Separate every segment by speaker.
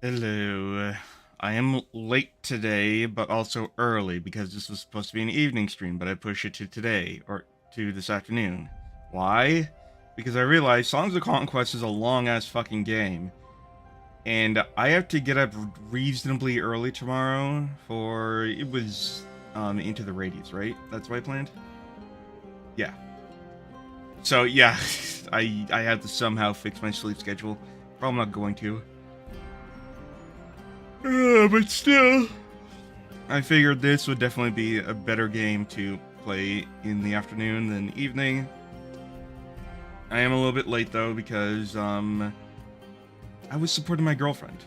Speaker 1: Hello. I am late today, but also early because this was supposed to be an evening stream, but I pushed it to today, or to this afternoon. Why? Because I realized Songs of Conquest is a long ass fucking game, and I have to get up reasonably early tomorrow for it was Into the Radius, right? That's what I planned? Yeah. So yeah, I have to somehow fix my sleep schedule. Probably not going to. But still, I figured this would definitely be a better game to play in the afternoon than evening. I am a little bit late though because I was supporting my girlfriend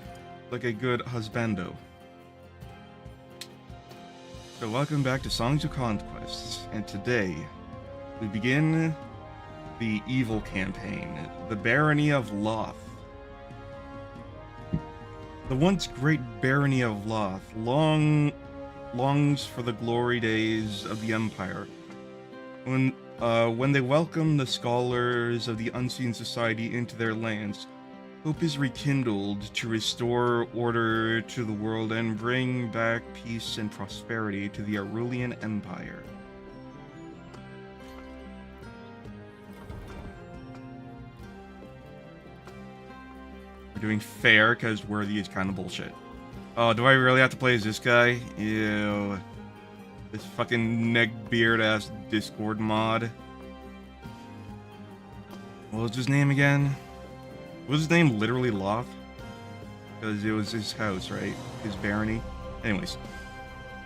Speaker 1: like a good husbando. So welcome back to Songs of Conquest, and today we begin the evil campaign, the Barony of Loth. The once great Barony of Loth longs for the glory days of the Empire, when they welcome the scholars of the Unseen Society into their lands. Hope is rekindled to restore order to the world and bring back peace and prosperity to the Arulian Empire. We're doing fair because worthy is kind of bullshit. Oh, do I really have to play as this guy? Ew. This fucking neckbeard ass Discord mod. What was his name again? Was his name literally Loth? Because it was his house, right? His barony. Anyways,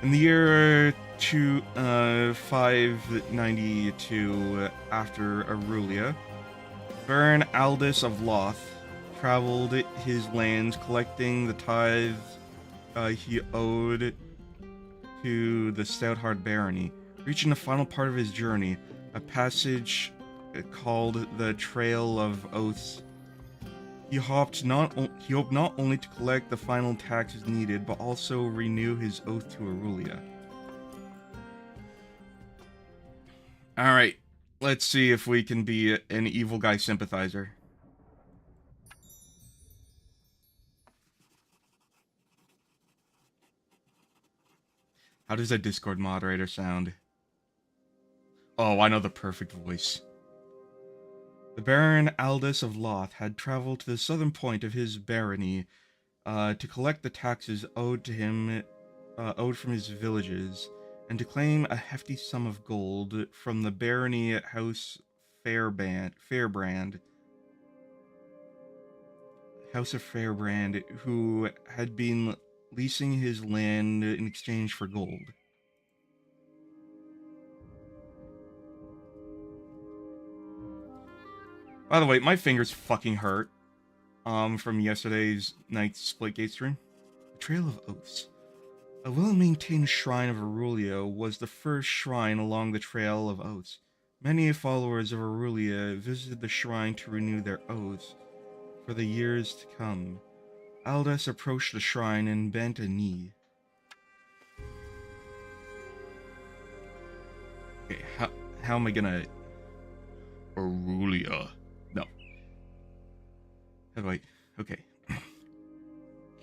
Speaker 1: in the year 592 after Arulia, Baron Aldous of Loth traveled his lands collecting the tithe he owed to the Stoutheart barony. Reaching the final part of his journey, a passage called the Trail of Oaths, he hoped not only to collect the final taxes needed, but also renew his oath to Arulia. Alright, let's see if we can be an evil guy sympathizer. How does a Discord moderator sound? Oh, I know the perfect voice. The Baron Aldous of Loth had traveled to the southern point of his barony to collect the taxes owed to him, owed from his villages, and to claim a hefty sum of gold from the barony House Fairbrand, House of Fairbrand, who had been leasing his land in exchange for gold. By the way, my fingers fucking hurt. From yesterday's night's Splitgate stream. The Trail of Oaths. A well-maintained shrine of Arulia was the first shrine along the Trail of Oaths. Many followers of Arulia visited the shrine to renew their oaths for the years to come. Aldous approached the shrine and bent a knee. Okay, how am I gonna... Arulia. No. How do I... Okay.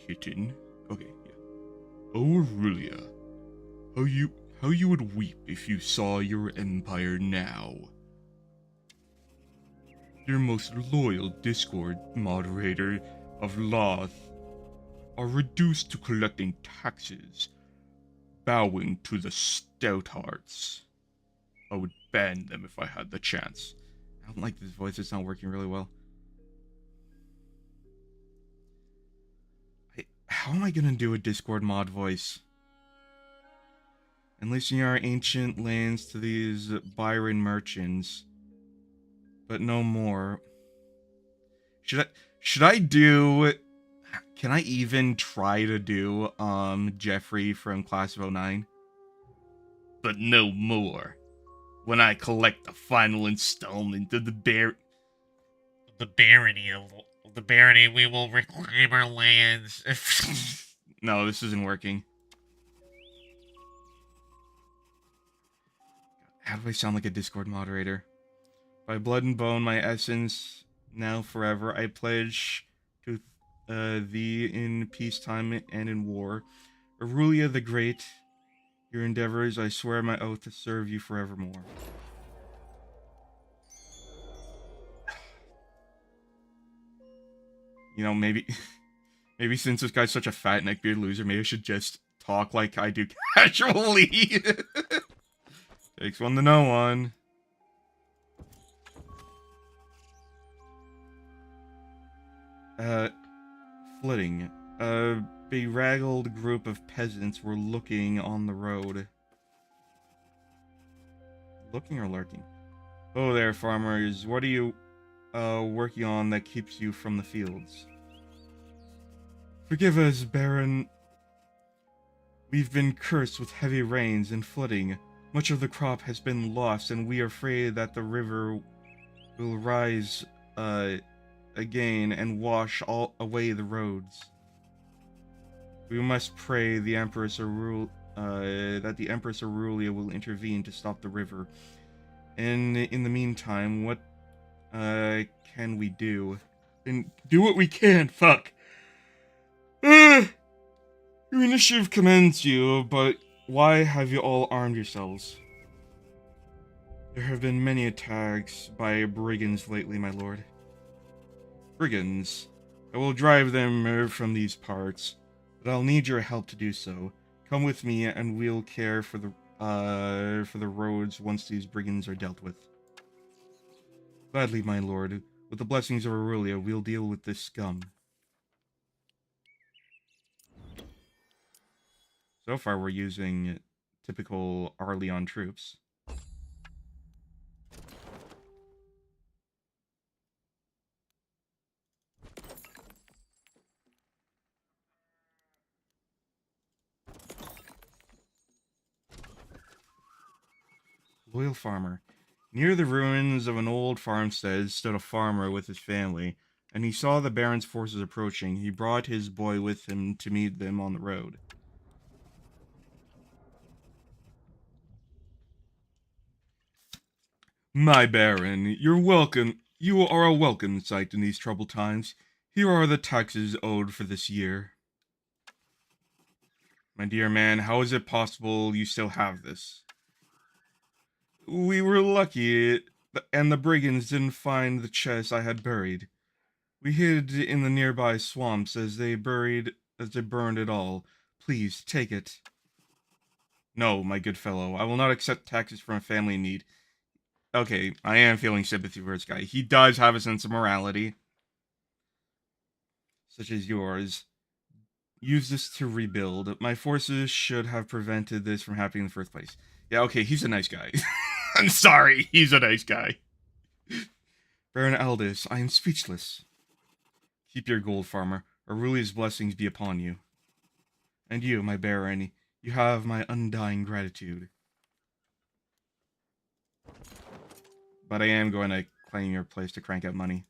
Speaker 1: Kitten. Okay, yeah. Oh, Arulia. How you would weep if you saw your empire now. Your most loyal Discord moderator of Loth are reduced to collecting taxes, bowing to the Stouthearts. I would ban them if I had the chance. I don't like this voice, it's not working really well. How am I gonna do a Discord mod voice? Enlisting our ancient lands to these Byron merchants, but no more. Should I do... Can I even try to do, Jeffrey from Class of '09? But no more. When I collect the final installment of
Speaker 2: The barony of the barony, we will reclaim our lands.
Speaker 1: No, this isn't working. How do I sound like a Discord moderator? By blood and bone, my essence, now forever, I pledge to thee in peacetime and in war. Aurelia the Great, your endeavors, I swear my oath to serve you forevermore. You know, maybe maybe since this guy's such a fat neckbeard loser, maybe I should just talk like I do casually. Takes one to know one. Uh, Flitting. A bedraggled group of peasants were looking on the road. Looking or lurking? Oh there, farmers. What are you, working on that keeps you from the fields? Forgive us, Baron. We've been cursed with heavy rains and flooding. Much of the crop has been lost, and we are afraid that the river will rise, again and wash all away the roads. We must pray the Empress that the Empress Aurelia will intervene to stop the river. And in the meantime, what can we do? And do what we can. Fuck. Your initiative commends you, but why have you all armed yourselves? There have been many attacks by brigands lately, my lord. Brigands. I will drive them from these parts, but I'll need your help to do so. Come with me, and we'll care for the roads once these brigands are dealt with. Gladly, my lord. With the blessings of Aurelia, we'll deal with this scum. So far, we're using typical Arleon troops. Loyal farmer. Near the ruins of an old farmstead stood a farmer with his family, and he saw the Baron's forces approaching. He brought his boy with him to meet them on the road. My Baron, you're welcome. You are a welcome sight in these troubled times. Here are the taxes owed for this year. My dear man, how is it possible you still have this? We were lucky, and the brigands didn't find the chest I had buried. We hid in the nearby swamps as they burned it all. Please, take it. No, my good fellow, I will not accept taxes from a family in need. Okay, I am feeling sympathy for this guy. He does have a sense of morality, such as yours. Use this to rebuild. My forces should have prevented this from happening in the first place. Yeah, okay, he's a nice guy. I'm sorry, he's a nice guy. Baron Aldous, I am speechless. Keep your gold, farmer. Aurelia's blessings be upon you. And you, my Baron, you have my undying gratitude. But I am going to claim your place to crank out money.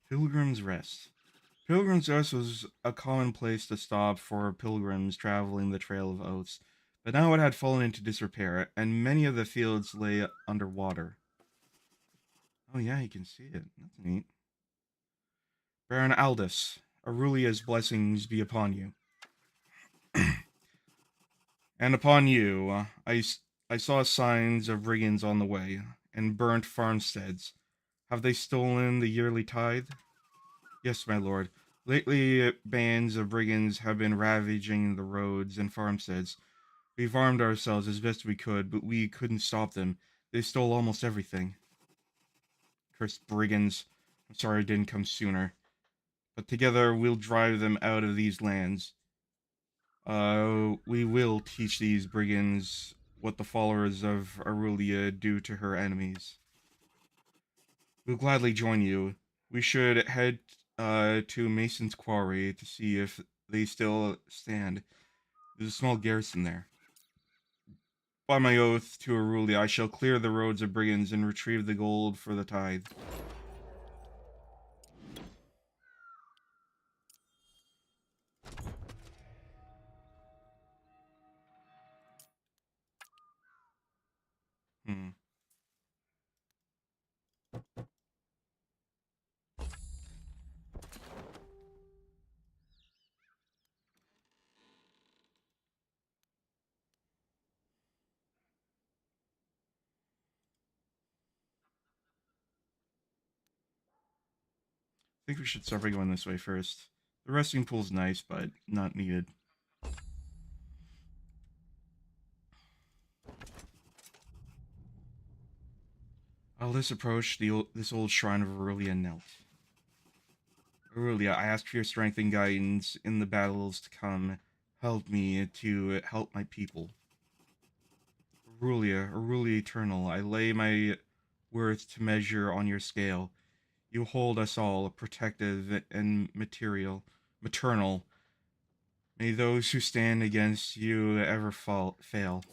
Speaker 1: Pilgrim's Rest. Pilgrim's Rest was a common place to stop for pilgrims traveling the Trail of Oaths, but now it had fallen into disrepair, and many of the fields lay underwater. Oh yeah, you can see it. That's neat. Baron Aldous, Aurealia's blessings be upon you. And upon you, I saw signs of brigands on the way, and burnt farmsteads. Have they stolen the yearly tithe? Yes, my lord. Lately, bands of brigands have been ravaging the roads and farmsteads. We've armed ourselves as best we could, but we couldn't stop them. They stole almost everything. Cursed brigands. I'm sorry I didn't come sooner. But together we'll drive them out of these lands. We will teach these brigands what the followers of Aurelia do to her enemies. We'll gladly join you. We should head to Mason's Quarry to see if they still stand. There's a small garrison there. By my oath to Arulia, I shall clear the roads of brigands and retrieve the gold for the tithe. Hmm. I think we should start by going this way first. The resting pool's nice, but not needed. While this approached, this old shrine of Aurelia knelt. Aurelia, I ask for your strength and guidance in the battles to come. Help me to help my people. Aurelia, Aurelia eternal, I lay my worth to measure on your scale. You hold us all, protective and maternal. May those who stand against you ever fail.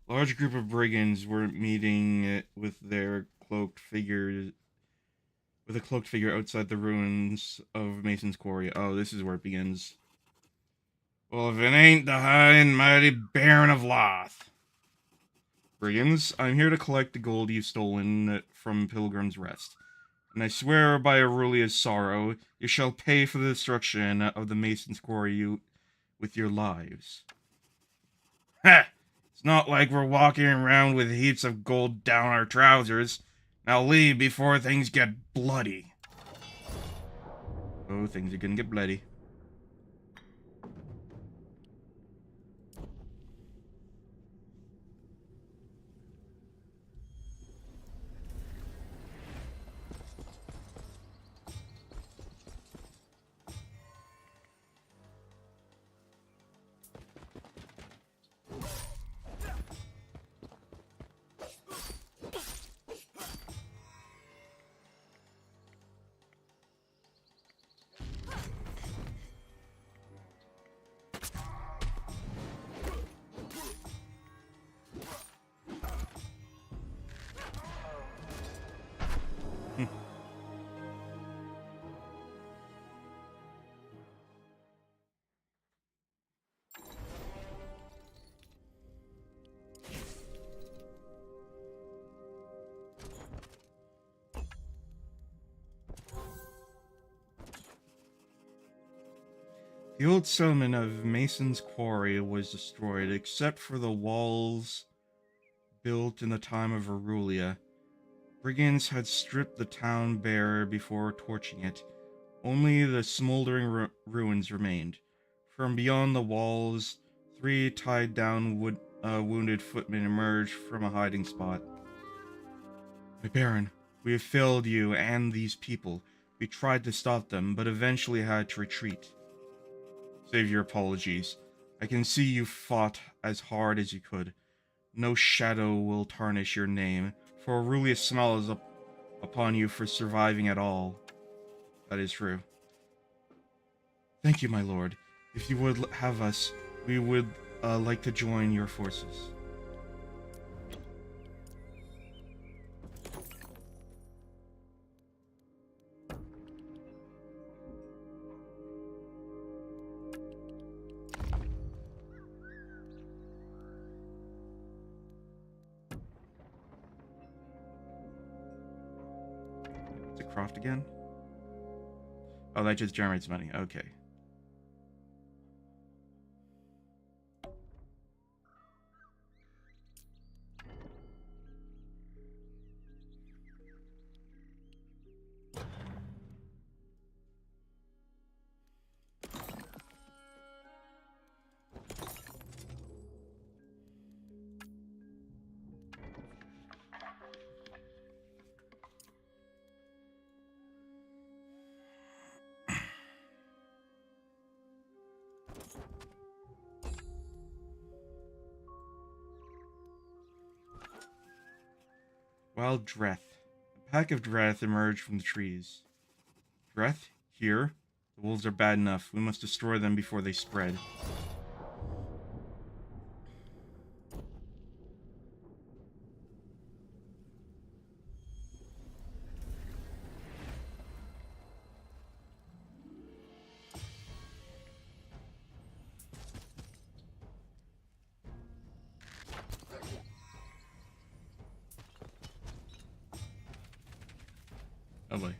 Speaker 1: Large group of brigands were meeting with their cloaked figures, with a cloaked figure outside the ruins of Mason's Quarry. Oh, this is where it begins. Well, if it ain't the high and mighty Baron of Loth. Brigands, I'm here to collect the gold you've stolen from Pilgrim's Rest. And I swear by Aurelia's sorrow, you shall pay for the destruction of the Mason's Quarry with your lives. Ha! It's not like we're walking around with heaps of gold down our trousers. Now leave before things get bloody. Oh, things are gonna get bloody. The old settlement of Mason's Quarry was destroyed, except for the walls built in the time of Aurelia. Brigands had stripped the town bare before torching it. Only the smoldering ruins remained. From beyond the walls, three tied down wounded footmen emerged from a hiding spot. My Baron, we have failed you and these people. We tried to stop them, but eventually had to retreat. Save your apologies. I can see you fought as hard as you could. No shadow will tarnish your name, for Aurelia smiles upon you for surviving at all. That is true. Thank you, my lord. If you would have us, we would like to join your forces. Is it Croft again? Oh, that just generates money. Okay. Wild Dreth. pack of Dreth emerged from the trees. Dreth? Here? The wolves are bad enough. We must destroy them before they spread. Oh boy.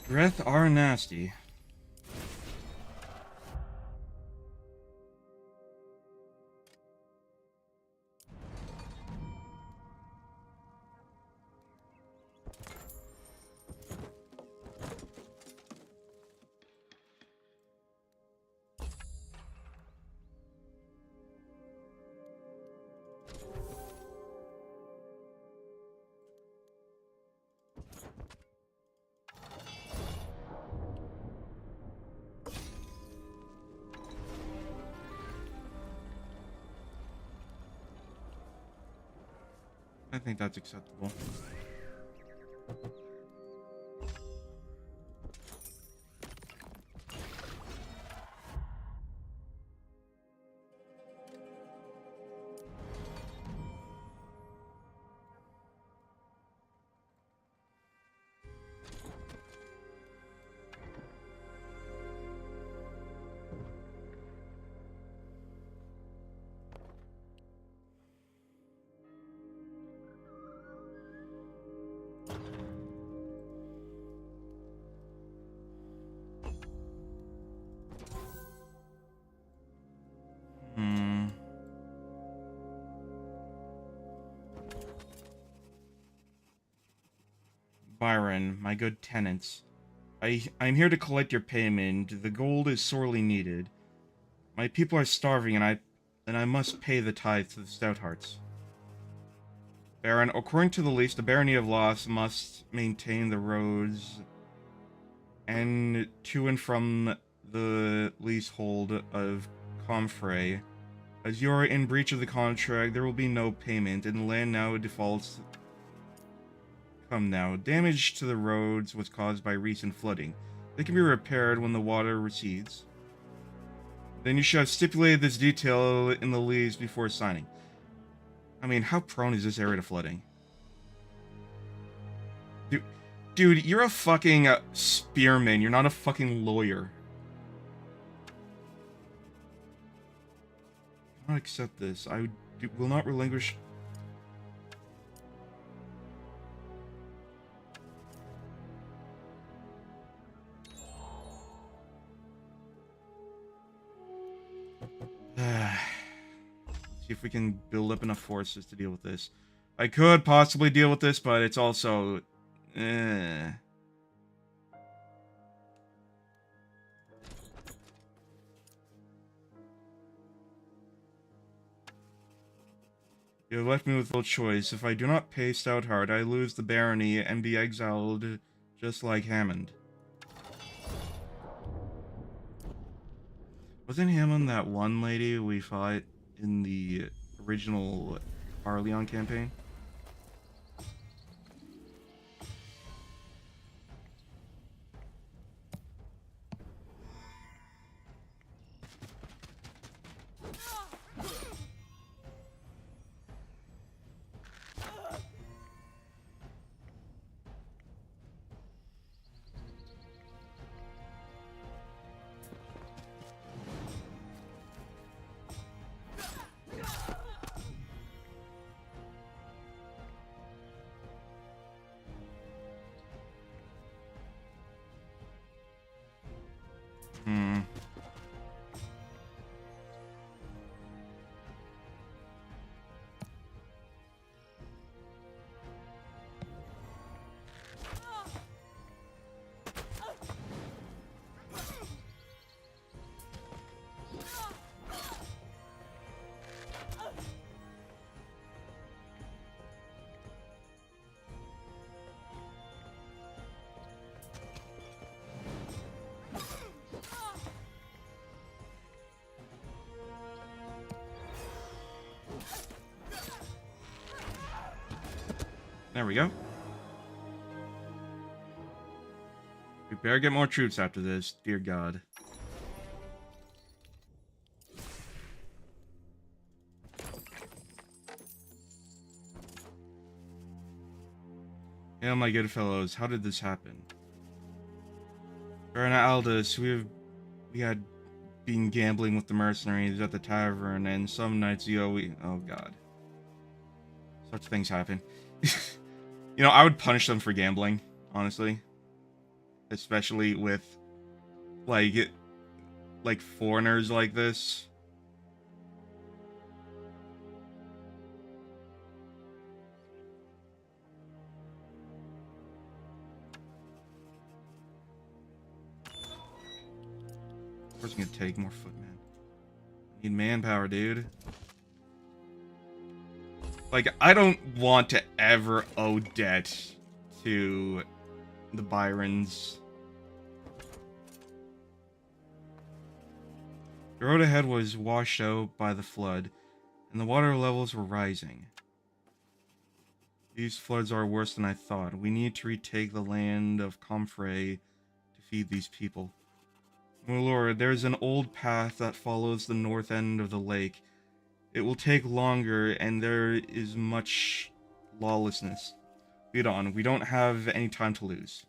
Speaker 1: Dreth are nasty. I think that's acceptable. Byron, my good tenants. I'm here to collect your payment. The gold is sorely needed. My people are starving and I must pay the tithe to the Stouthearts. Baron, according to the lease, the Barony of Loss must maintain the roads and to and from the leasehold of Comfrey. As you are in breach of the contract, there will be no payment, and the land now defaults. Come now. Damage to the roads was caused by recent flooding. They can be repaired when the water recedes. Then you should have stipulated this detail in the lease before signing. I mean, how prone is this area to flooding? Dude, you're a fucking spearman. You're not a fucking lawyer. I will not accept this. I will not relinquish. Let's see if we can build up enough forces to deal with this. I could possibly deal with this, but it's also... You have left me with no choice. If I do not pay Stoutheart, I lose the barony and be exiled just like Hammond. Wasn't Hammond that one lady we fought in the original Arleon campaign? There we go. We better get more troops after this, dear God. Hail, my good fellows, how did this happen? Baron Aldous, we had been gambling with the mercenaries at the tavern, and some nights ago oh god. Such things happen. You know, I would punish them for gambling, honestly. Especially with, like foreigners like this. Of course, I'm gonna take more footmen. I need manpower, dude. Like, I don't want to ever owe debt to the Byrons. The road ahead was washed out by the flood, and the water levels were rising. These floods are worse than I thought. We need to retake the land of Comfrey to feed these people. My lord, there is an old path that follows the north end of the lake. It will take longer, and there is much lawlessness. Lead on. We don't have any time to lose.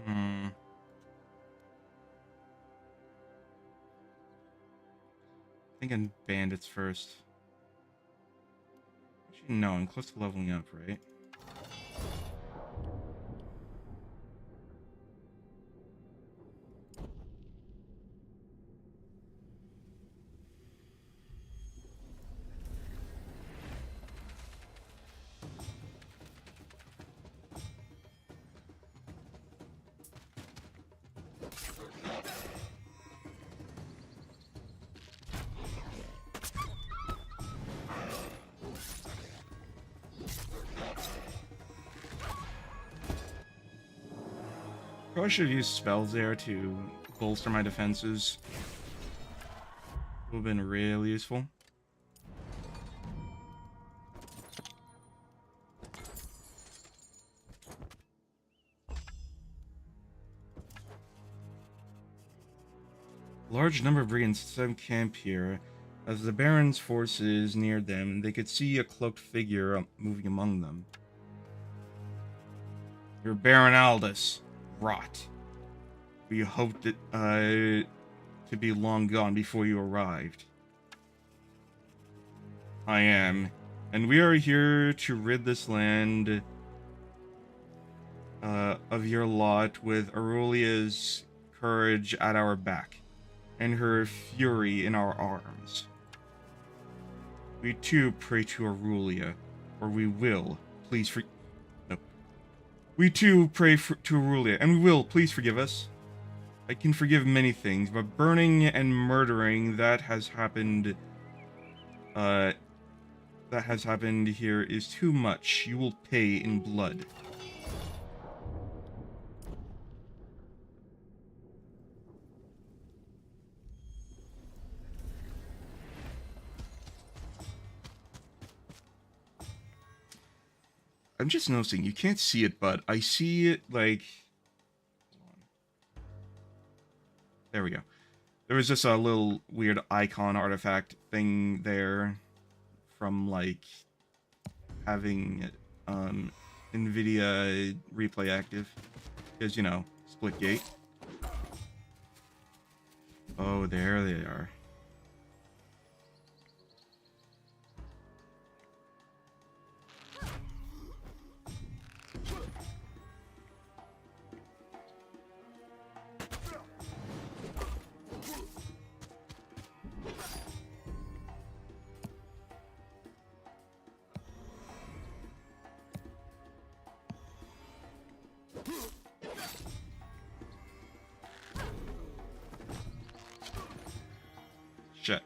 Speaker 1: Hmm. Thinking bandits first. Actually, no, I'm close to leveling up, right? Probably should have used spells there to bolster my defenses. Would have been really useful. A large number of brigands set up camp here. As the Baron's forces neared them, they could see a cloaked figure moving among them. You're Baron Aldous. Rot. We hoped it, to be long gone before you arrived. I am. And we are here to rid this land of your lot with Aurelia's courage at our back and her fury in our arms. We too pray to Aurelia, or we will. Please no. We too pray to Aurelia, and we will. Please forgive us. I can forgive many things, but burning and murdering that has happened here is too much. You will pay in blood. I'm just noticing, you can't see it, but I see it, like... Hold on. There we go. There was just a little weird icon artifact thing there from, like, having, NVIDIA replay active. Because, you know, Splitgate. Oh, there they are. Shit.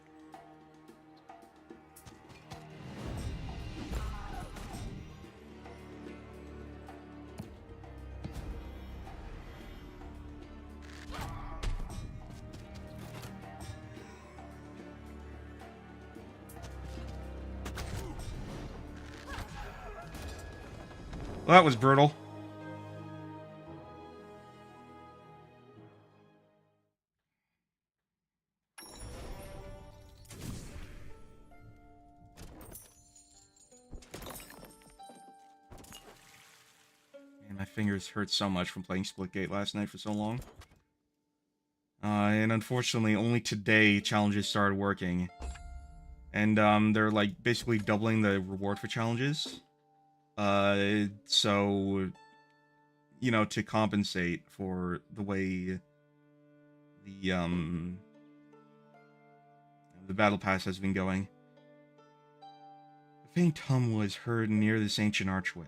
Speaker 1: Well, that was brutal. Man, my fingers hurt so much from playing Splitgate last night for so long. And unfortunately, only today challenges started working. And, they're, like, basically doubling the reward for challenges. So, you know, to compensate for the way the battle pass has been going. A faint hum was heard near this ancient archway.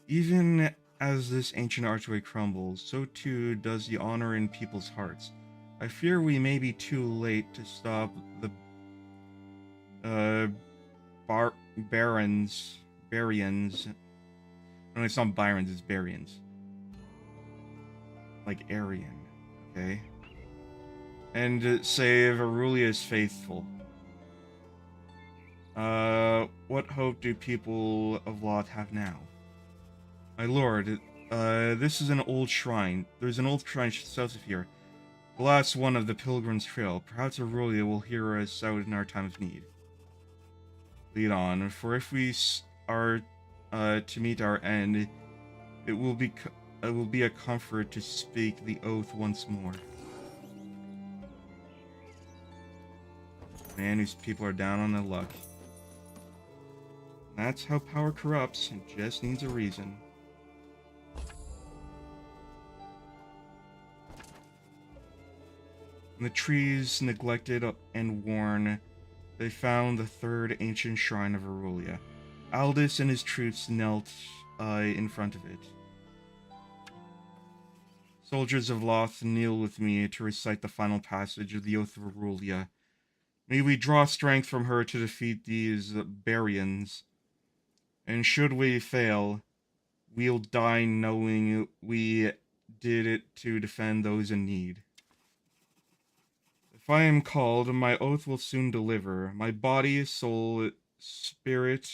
Speaker 1: Even as this ancient archway crumbles, so too does the honor in people's hearts. I fear we may be too late to stop the Baryons. No, it's not Byrons, it's Baryons. Like Aryan, okay? And save Aurelia's faithful. What hope do people of Loth have now? My lord, this is an old shrine. There's an old shrine south of here. The last one of the Pilgrim's Trail. Perhaps Aurelia will hear us out in our time of need. Lead on, for if we are to meet our end, it will be a comfort to speak the oath once more. Man, these people are down on their luck. That's how power corrupts. It just needs a reason. In the trees, neglected and worn, they found the third ancient shrine of Aurelia. Aldous and his troops knelt in front of it. Soldiers of Loth, kneel with me to recite the final passage of the Oath of Aurelia. May we draw strength from her to defeat these Baryons. And should we fail, we'll die knowing we did it to defend those in need. If I am called, my oath will soon deliver, my body, soul, spirit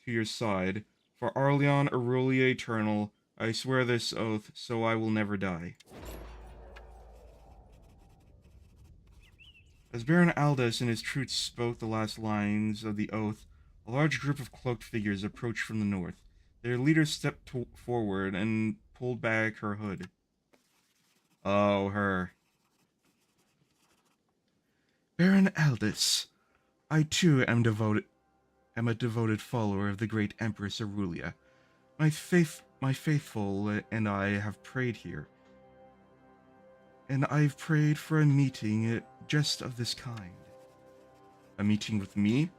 Speaker 1: to your side. For Arleon Aurelia Eternal, I swear this oath, so I will never die. As Baron Aldous and his troops spoke the last lines of the oath, a large group of cloaked figures approached from the north. Their leader stepped forward and pulled back her hood. Oh, her. Baron Aldous, I too am a devoted follower of the great Empress Aurelia. My faithful and I have prayed here, and I've prayed for a meeting just of this kind. A meeting with me?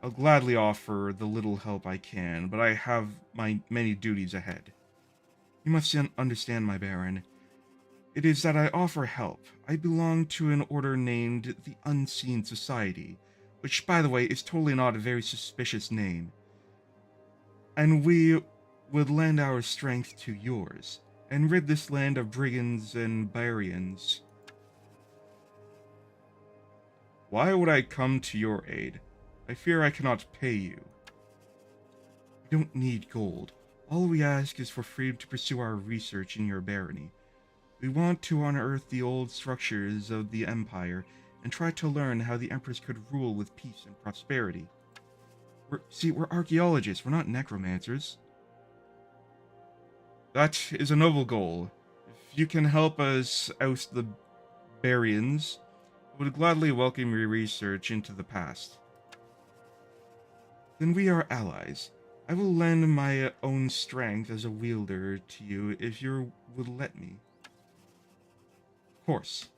Speaker 1: I'll gladly offer the little help I can, but I have my many duties ahead. You must understand, my Baron. It is that I offer help. I belong to an order named the Unseen Society, which, by the way, is totally not a very suspicious name. And we would lend our strength to yours, and rid this land of brigands and barbarians. Why would I come to your aid? I fear I cannot pay you. We don't need gold. All we ask is for freedom to pursue our research in your barony. We want to unearth the old structures of the Empire and try to learn how the Empress could rule with peace and prosperity. We're archaeologists, we're not necromancers. That is a noble goal. If you can help us oust the Barians, I would gladly welcome your research into the past. Then we are allies. I will lend my own strength as a wielder to you if you would let me. Of course.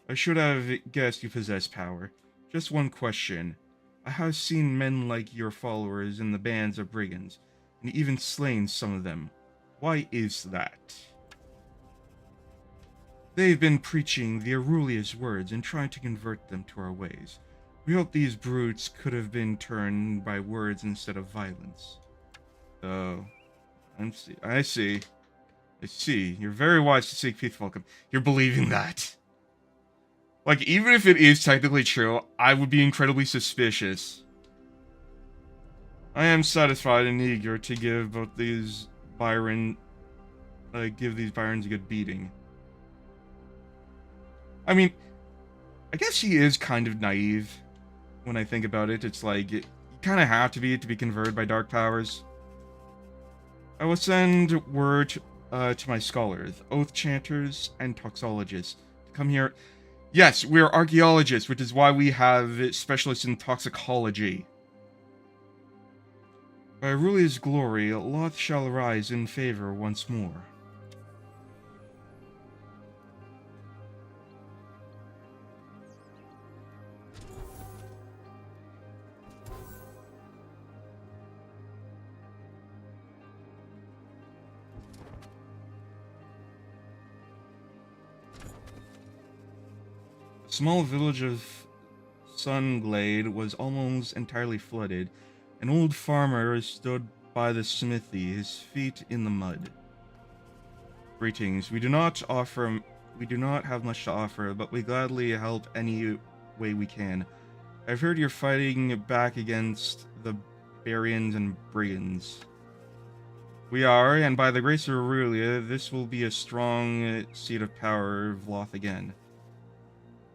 Speaker 1: I should have guessed you possess power. Just one question. I have seen men like your followers in the bands of brigands, and even slain some of them. Why is that? They've been preaching the Aurelia's words and trying to convert them to our ways. We hope these brutes could have been turned by words instead of violence. Oh, I see. You're very wise to seek peace, Welcome. You're believing that. Like, even if it is technically true, I would be incredibly suspicious. I am satisfied and eager to give both these Byrons a good beating. I mean, I guess he is kind of naive when I think about it. It's like, you kind of have to be converted by dark powers. I will send word to my scholars, oath chanters, and toxologists to come here. Yes, we are archaeologists, which is why we have specialists in toxicology. By Aurelia's glory, Loth shall rise in favor once more. The small village of Sunglade was almost entirely flooded. An old farmer stood by the smithy, his feet in the mud. Greetings. We do not have much to offer, but we gladly help any way we can. I've heard you're fighting back against the Barians and Brigands. We are, and by the grace of Aurelia, this will be a strong seat of power of Loth again.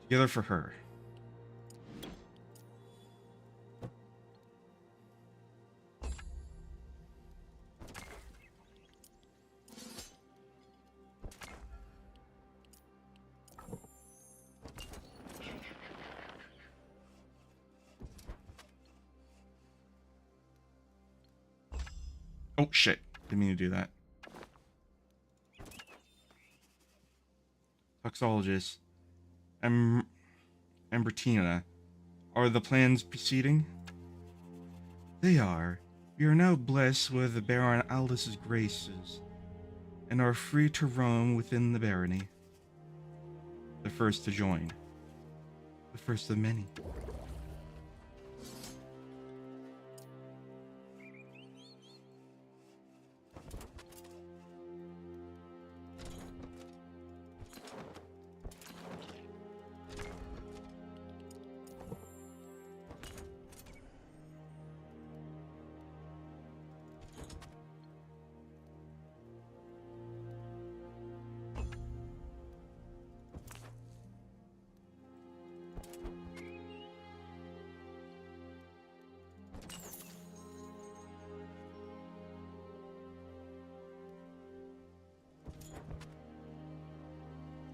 Speaker 1: Together for her. Oh shit, didn't mean to do that. Toxologist. Ambertina. Are the plans proceeding? They are. We are now blessed with Baron Aldous' graces, and are free to roam within the barony. The first to join. The first of many.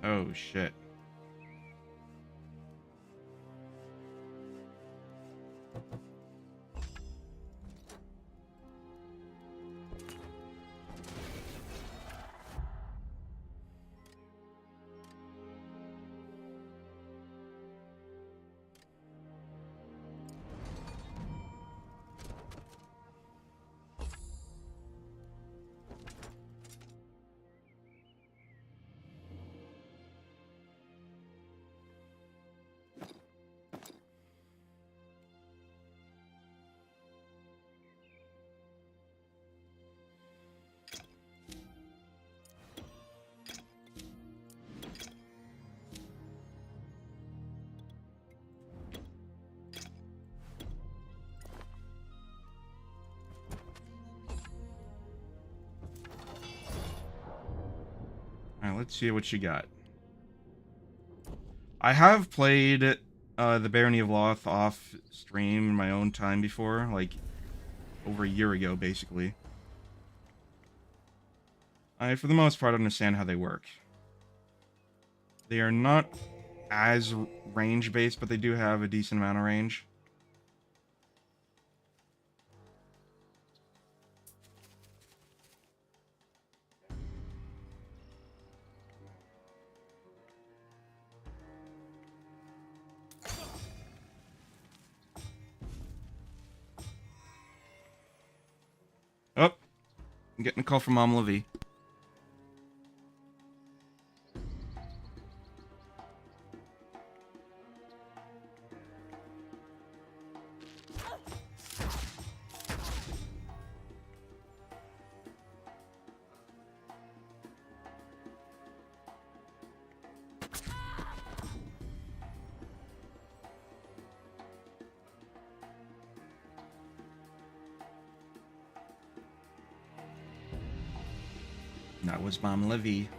Speaker 1: Oh shit. let's see what you got. I have played the Barony of Loth off stream in my own time before, like over a year ago, basically. I, for the most part, understand how they work. They are not as range-based, but they do have a decent amount of range. Oh, I'm getting a call from Mom Levy. That was Mom Levy.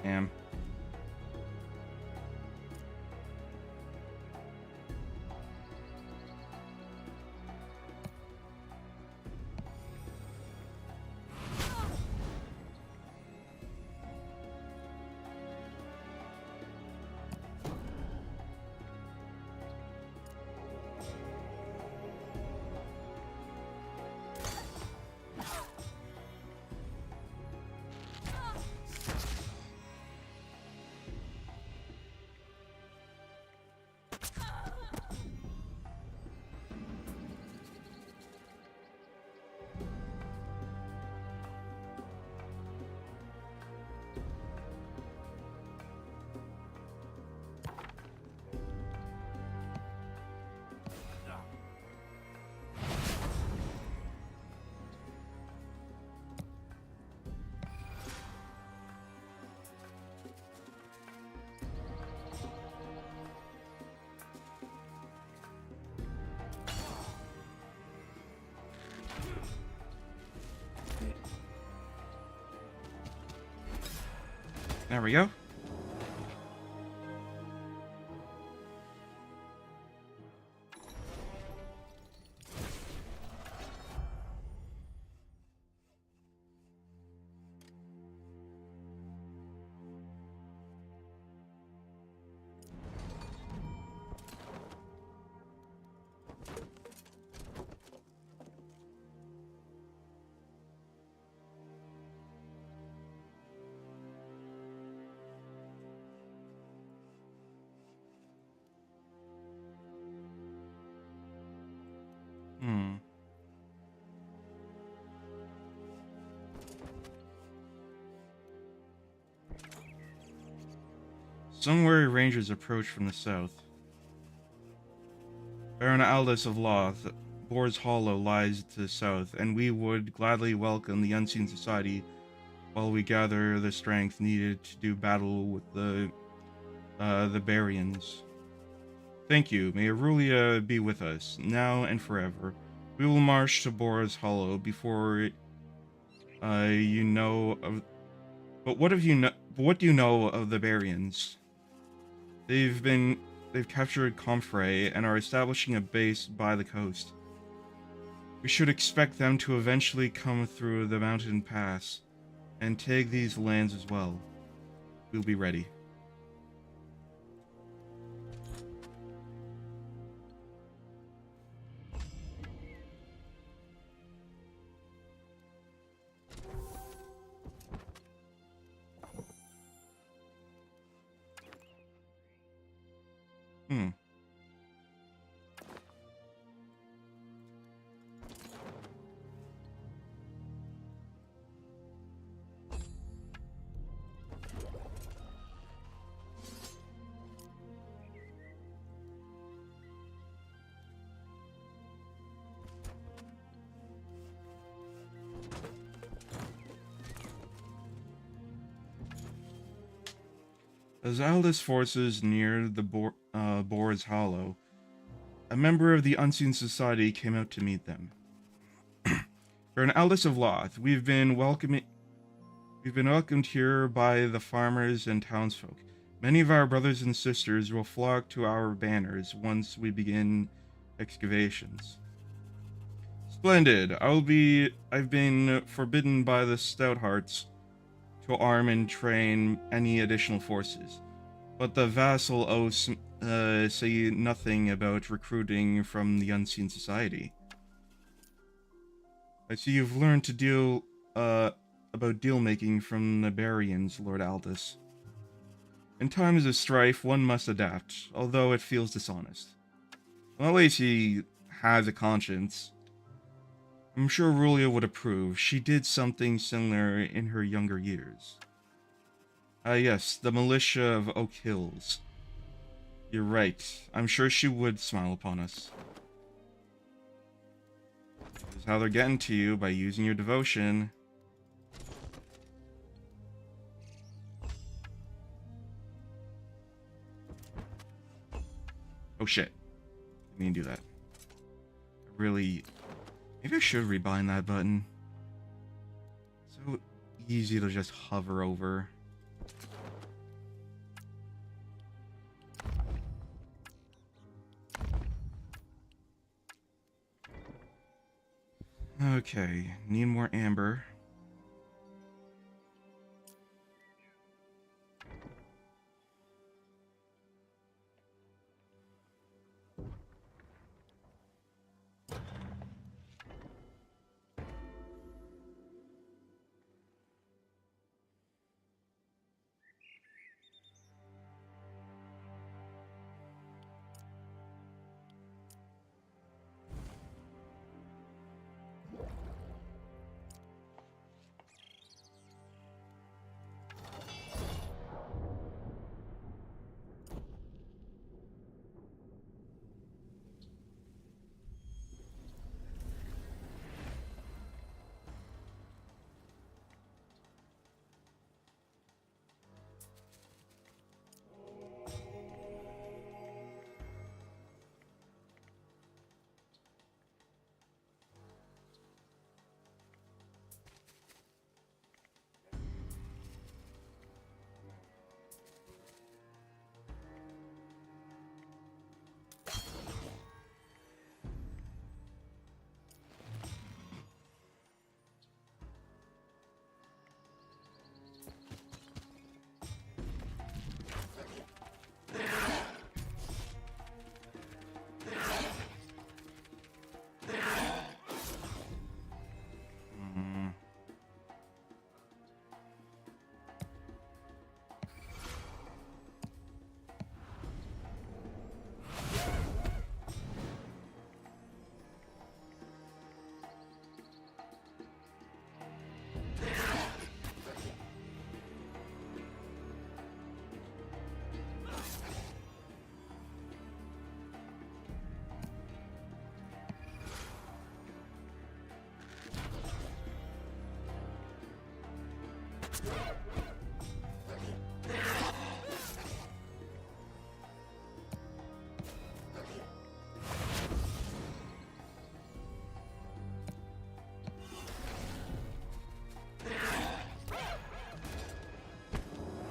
Speaker 1: Damn. There we go. Sunwary Rangers approach from the south. Baron Aldous of Loth, Boar's Hollow lies to the south, and we would gladly welcome the Unseen Society while we gather the strength needed to do battle with the Barians. Thank you. May Aurelia be with us, now and forever. We will march to Boar's Hollow before you know of... But what do you know of the Barians? They've captured Comfrey and are establishing a base by the coast. We should expect them to eventually come through the mountain pass. and take these lands as well. We'll be ready. Hmm. As Aldous forces neared the Boar's Hollow, a member of the Unseen Society came out to meet them. Baron Aldous of Loth, we've been welcomed here by the farmers and townsfolk. Many of our brothers and sisters will flock to our banners once we begin excavations. Splendid. I've been forbidden by the Stouthearts to arm and train any additional forces. But the vassal oaths say nothing about recruiting from the Unseen Society. I see you've learned to deal about deal making from the Barians, Lord Aldous. In times of strife, one must adapt, although it feels dishonest. Well, at least he has a conscience. I'm sure Rulia would approve. She did something similar in her younger years. Ah, yes, the militia of Oak Hills. You're right. I'm sure she would smile upon us. This is how they're getting to you, by using your devotion. Oh shit. I didn't do that. Maybe I should rebind that button. So easy to just hover over. Okay, need more amber.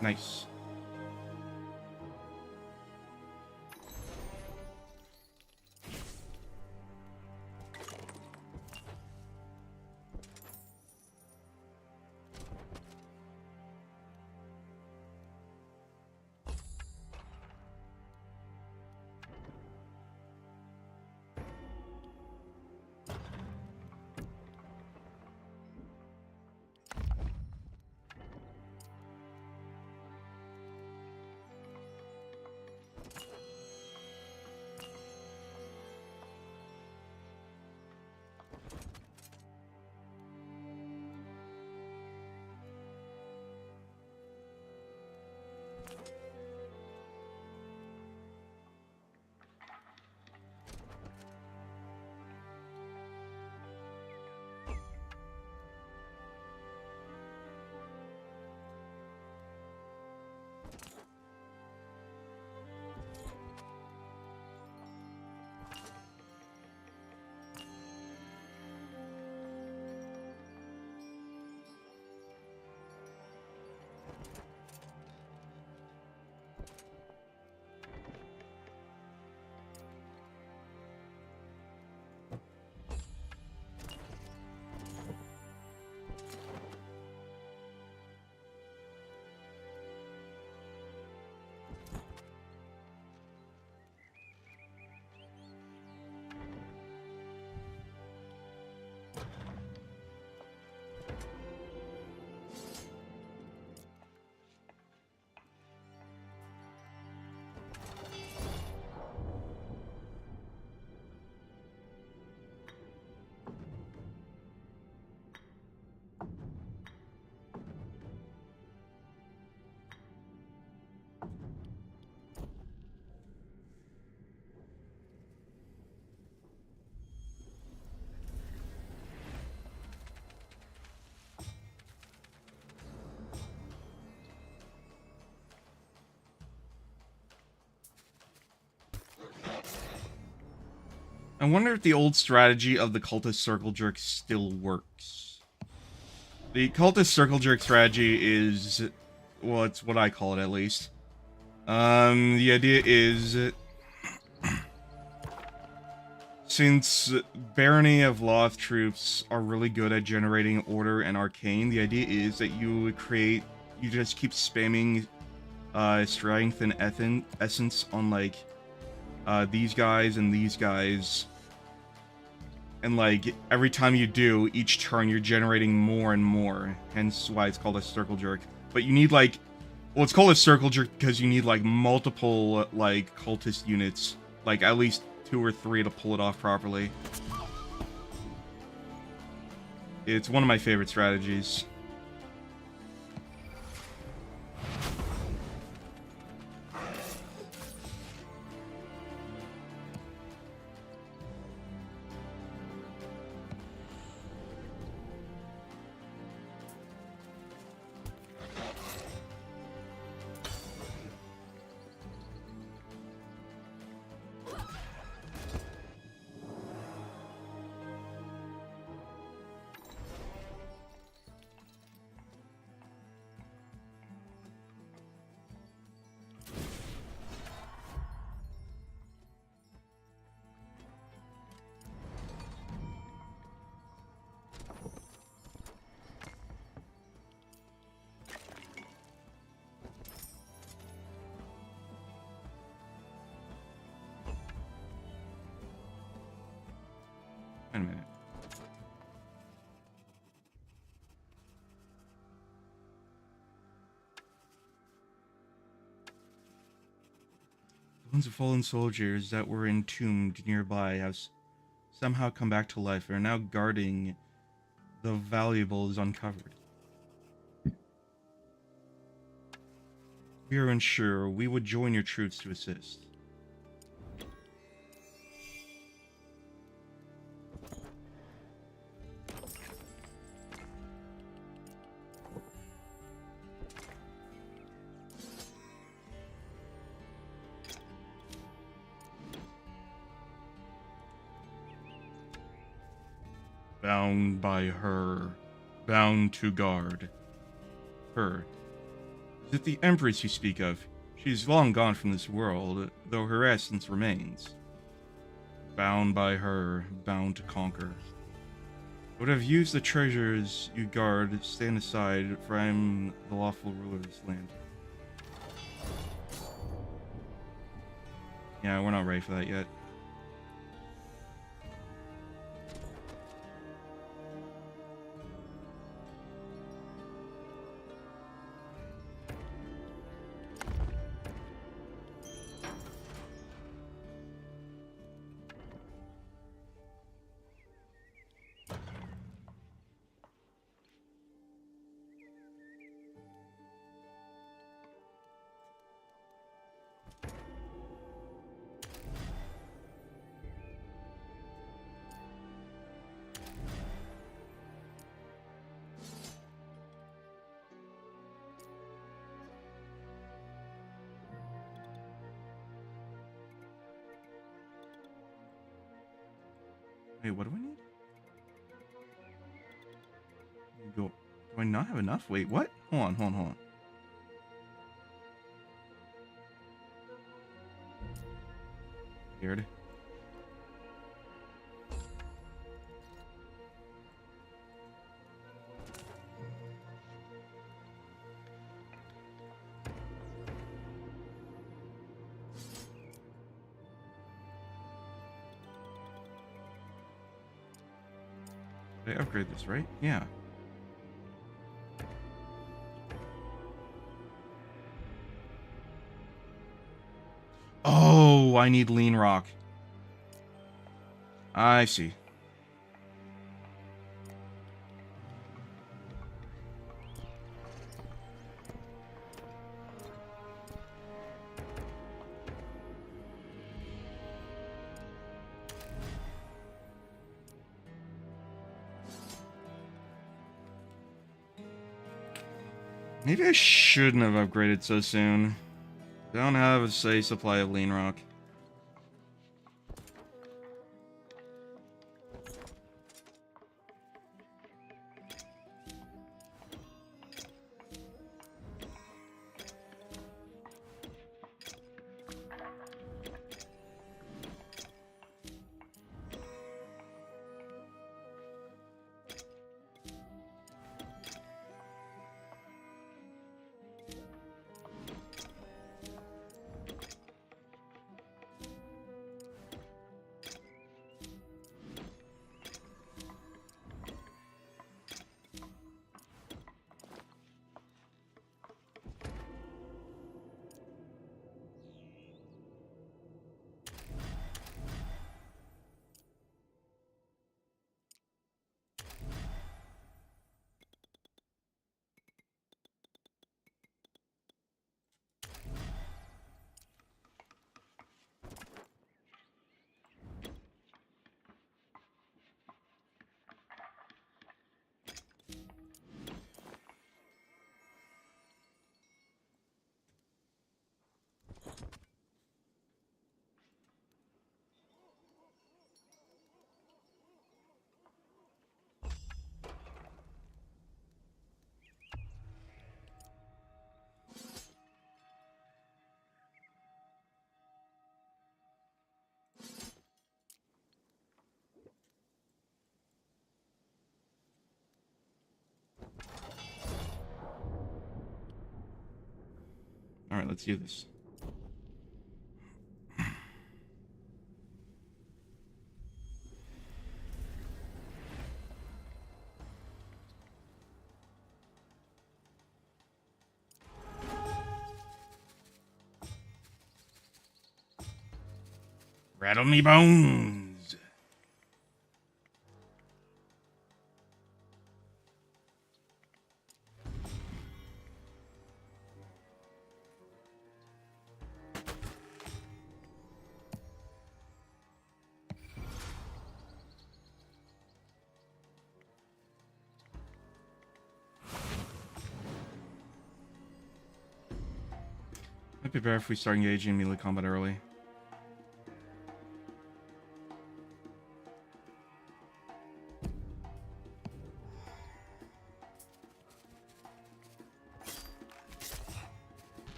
Speaker 1: Nice. I wonder if the old strategy of the cultist circle jerk still works. The cultist circle jerk strategy is, well, it's what I call it at least. The idea is, since Barony of Loth troops are really good at generating order and arcane, the idea is that you just keep spamming strength and essence on like these guys and these guys, and like every time you do, each turn you're generating more and more, hence why it's called a circle jerk. But you need like, well, it's called a circle jerk because you need like multiple like cultist units, like at least 2 or 3 to pull it off properly. It's one of my favorite strategies. Wait a minute. The bones of fallen soldiers that were entombed nearby have somehow come back to life and are now guarding the valuables uncovered. We are unsure. We would join your troops to assist. Bound by her, bound to guard her. Is it the Empress you speak of? She is long gone from this world, though her essence remains. Bound by her, bound to conquer. I would have used the treasures you guard. Stand aside, for I am the lawful ruler of this land. Yeah, we're not ready for that yet. Wait, what do I need? Go. Do I not have enough? Wait, what? Hold on, hold on, hold on. Weird. Did I upgrade this, right? Yeah. Oh, I need lean rock. I see. Maybe I shouldn't have upgraded so soon. I don't have a safe supply of lean rock. let's do this. Rattle me bones. Might be better if we start engaging melee combat early.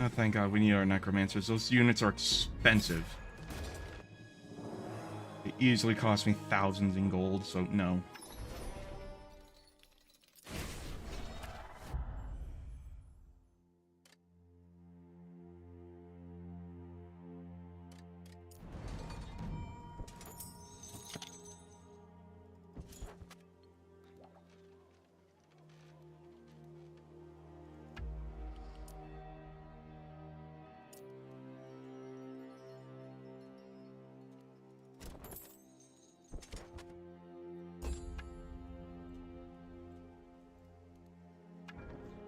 Speaker 1: Oh, thank God, we need our necromancers. Those units are expensive. They easily cost me thousands in gold, so no.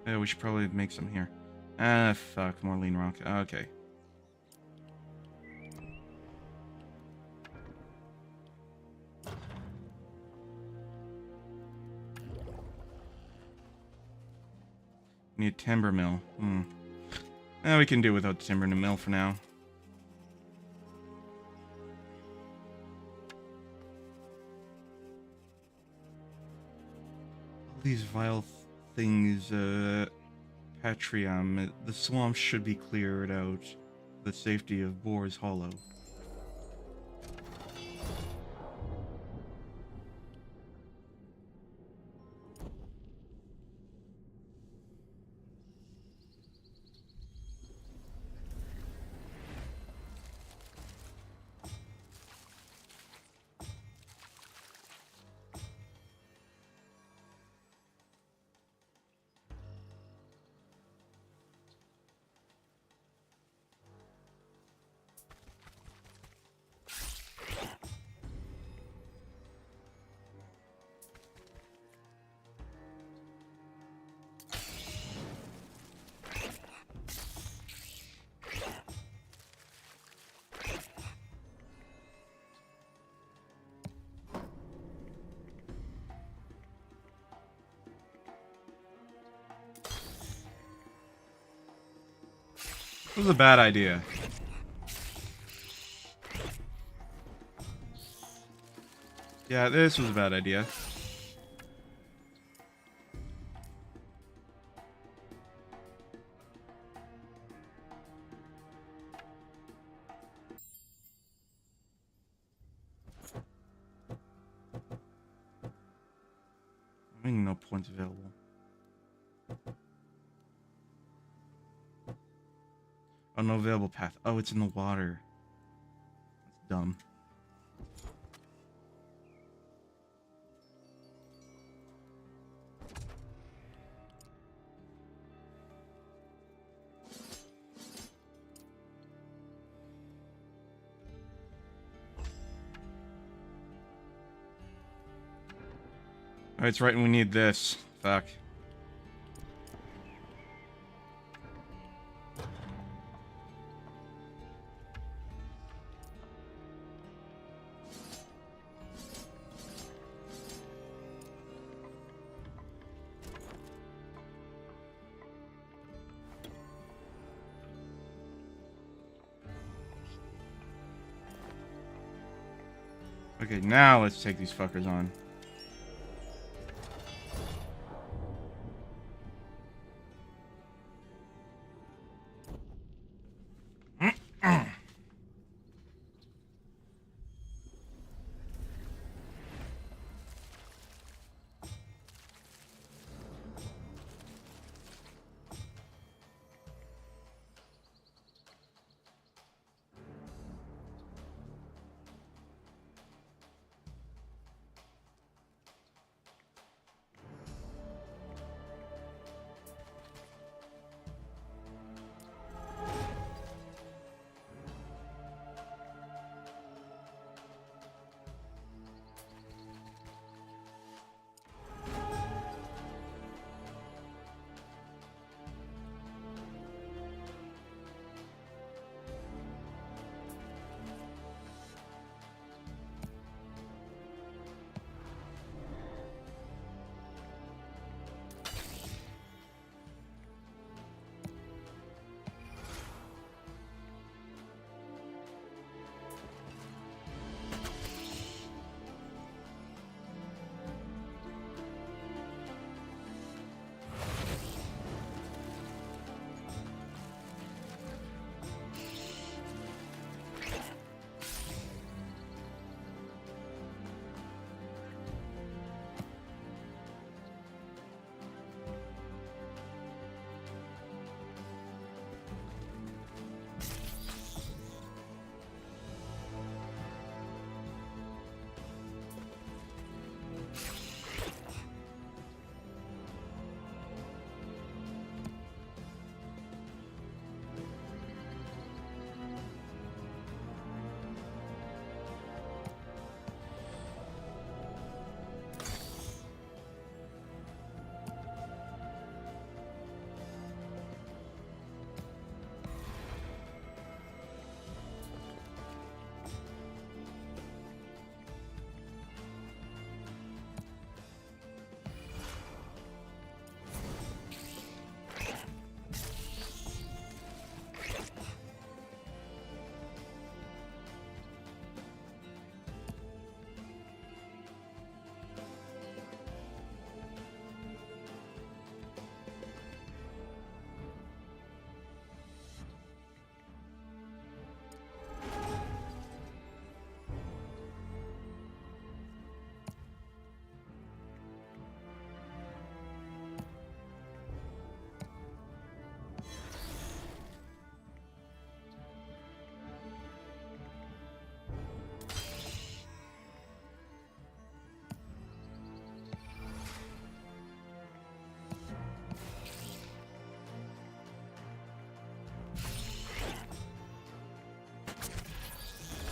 Speaker 1: Yeah, we should probably make some here. Ah, fuck, more lean rock. Okay. Need a timber mill. We can do without the timber mill for now. All these vile things, Patrium. The swamp should be cleared out. The safety of Boar's Hollow. This was a bad idea. Yeah, this was a bad idea. I mean, no points available. Oh, no available path. Oh, it's in the water. That's dumb. Oh, it's right when we need this. Fuck. Okay, now let's take these fuckers on.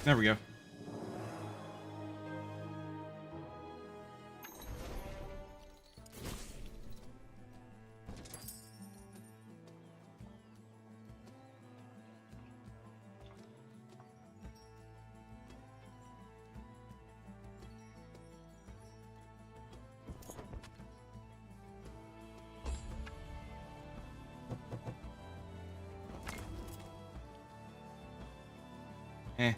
Speaker 1: There we go. Eh.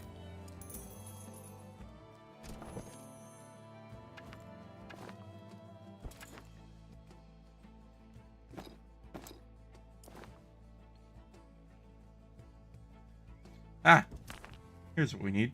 Speaker 1: Ah, here's what we need.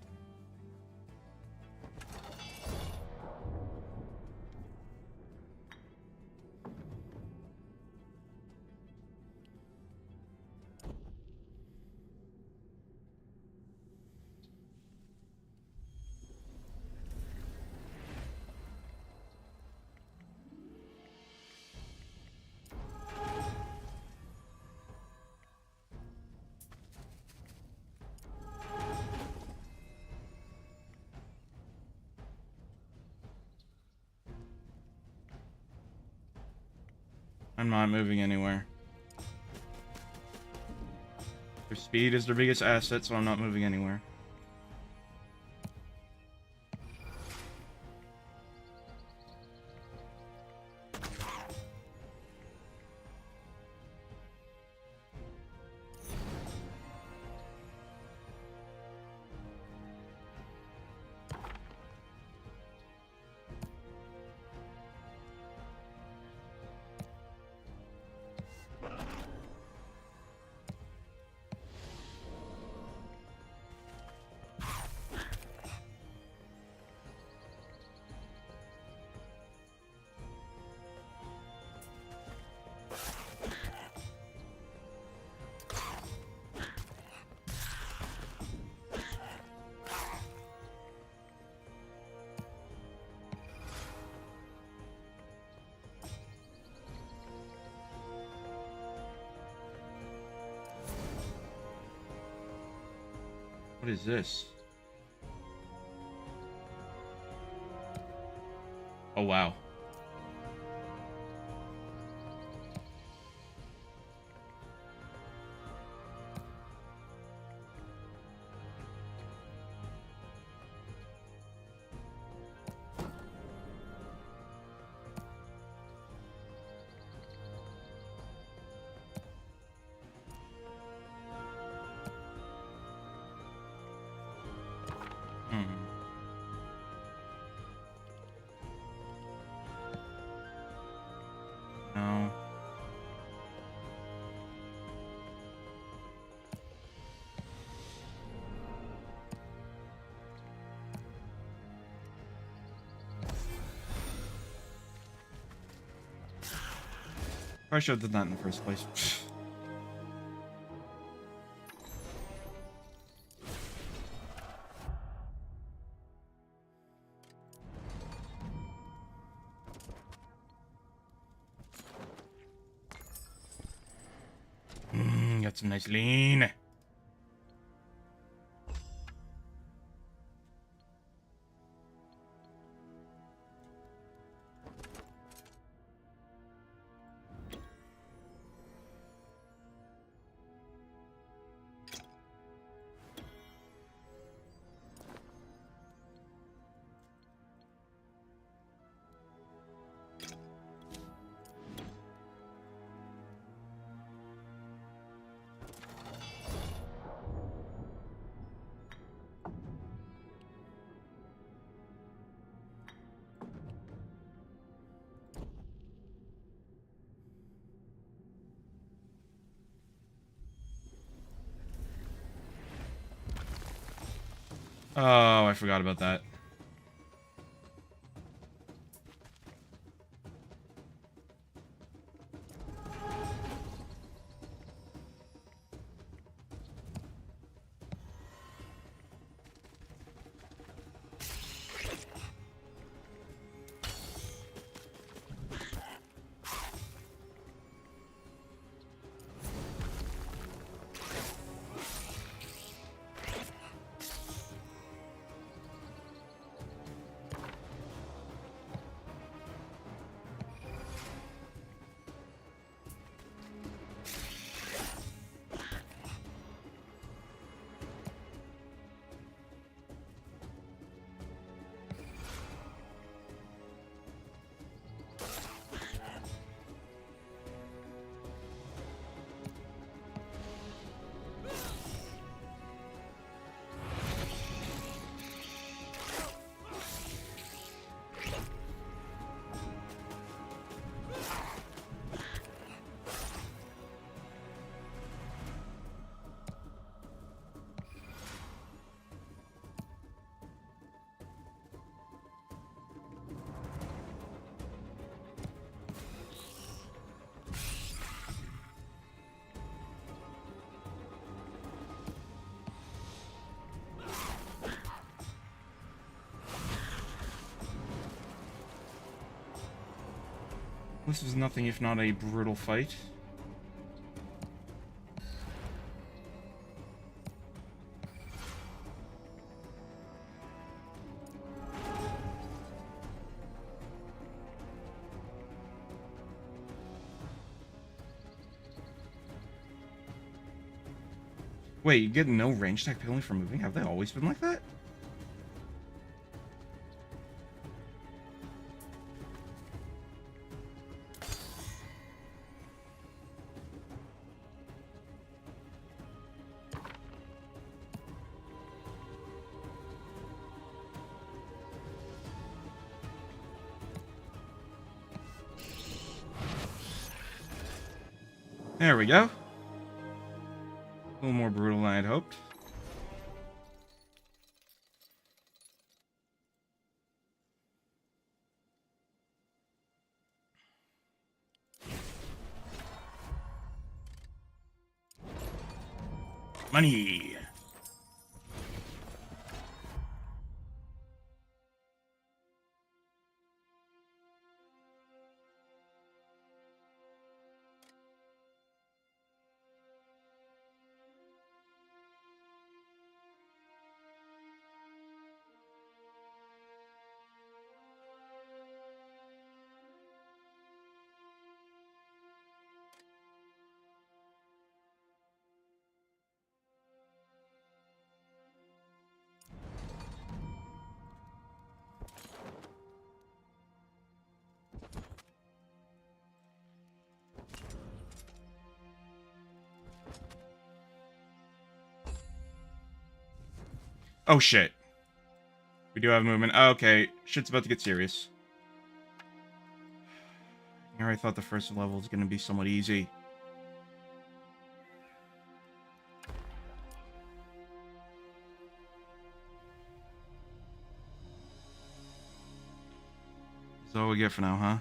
Speaker 1: I'm not moving anywhere. Their speed is their biggest asset, so I'm not moving anywhere. What is this? Oh, wow. Hmm. No. I should have done that in the first place. Got some nice lean. Oh, I forgot about that. This was nothing if not a brutal fight. Wait, you get no range attack penalty for moving? Have they always been like that? There we go. A little more brutal than I'd hoped. Money! Oh, shit. We do have movement. Okay, shit's about to get serious. Here I thought the first level was going to be somewhat easy. That's all we get for now, huh?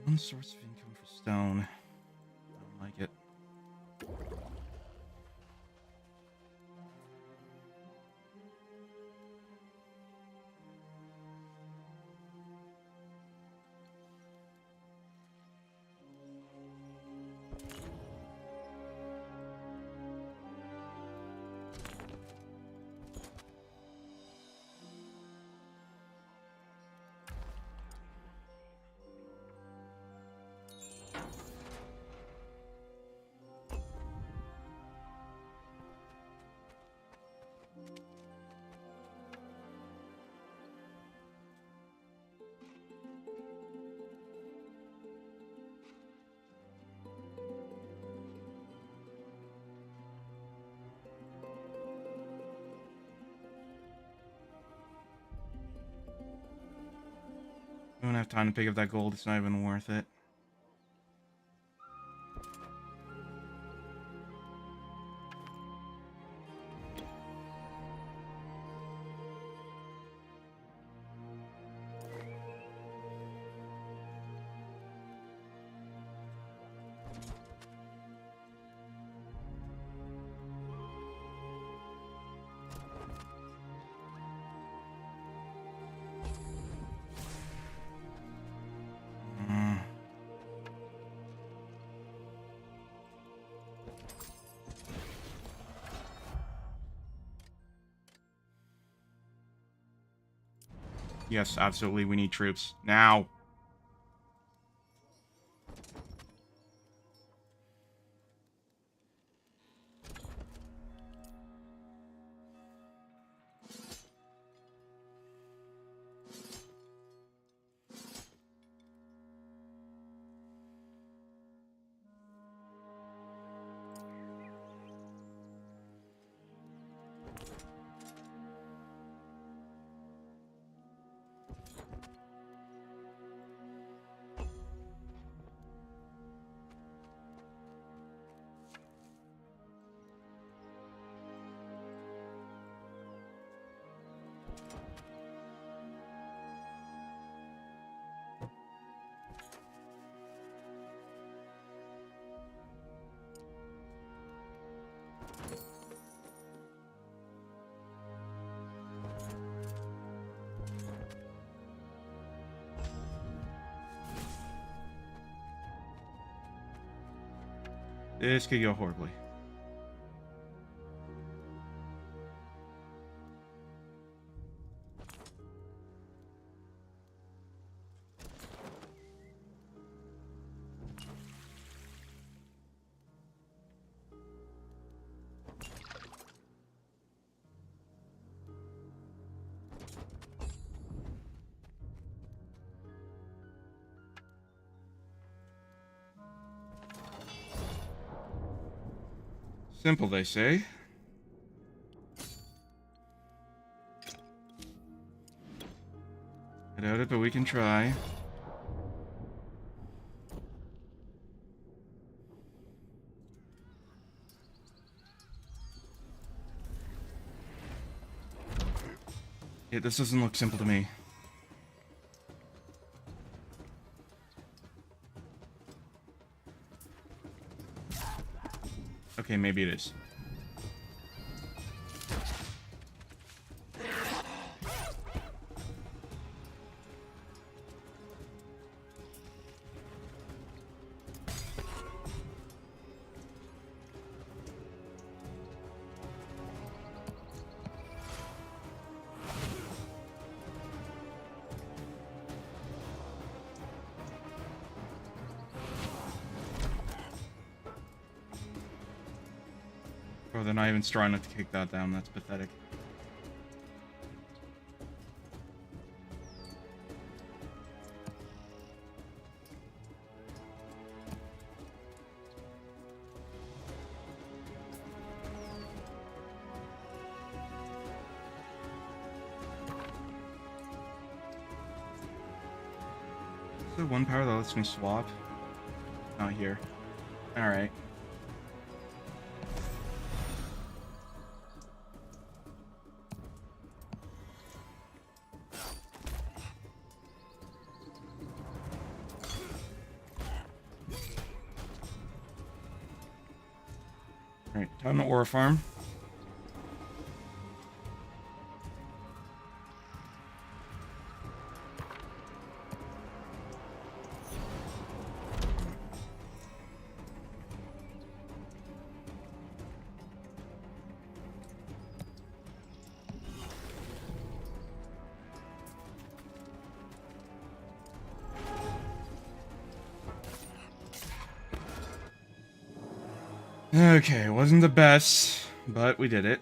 Speaker 1: One source of income for stone. I don't like it. We don't have time to pick up that gold. It's not even worth it. Yes, absolutely. We need troops. Now. This could go horribly. Simple, they say. doubt it, but we can try. Yeah, this doesn't look simple to me. Okay, maybe it is. Oh, they're not even strong enough to kick that down. That's pathetic. Is there one power that lets me swap? Not here. Alright. Alright, time to ore farm. Okay, wasn't the best, but we did it.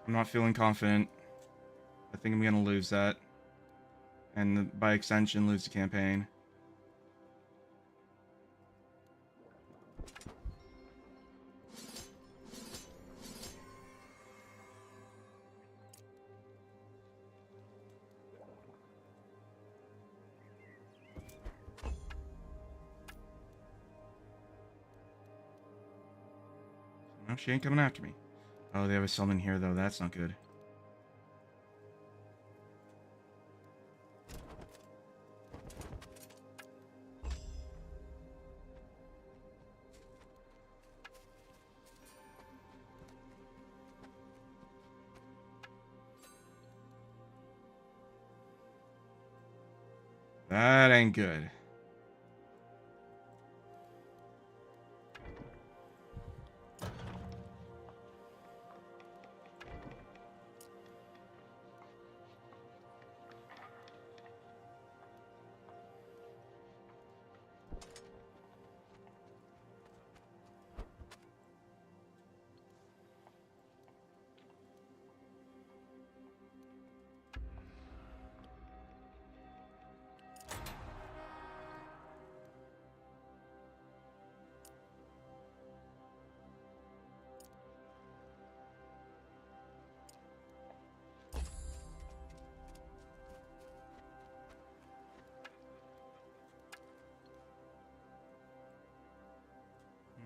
Speaker 1: I'm not feeling confident. I think I'm gonna lose that. And by extension, lose the campaign. No, she ain't coming after me. Oh, they have a summon here, though. That's not good. That ain't good.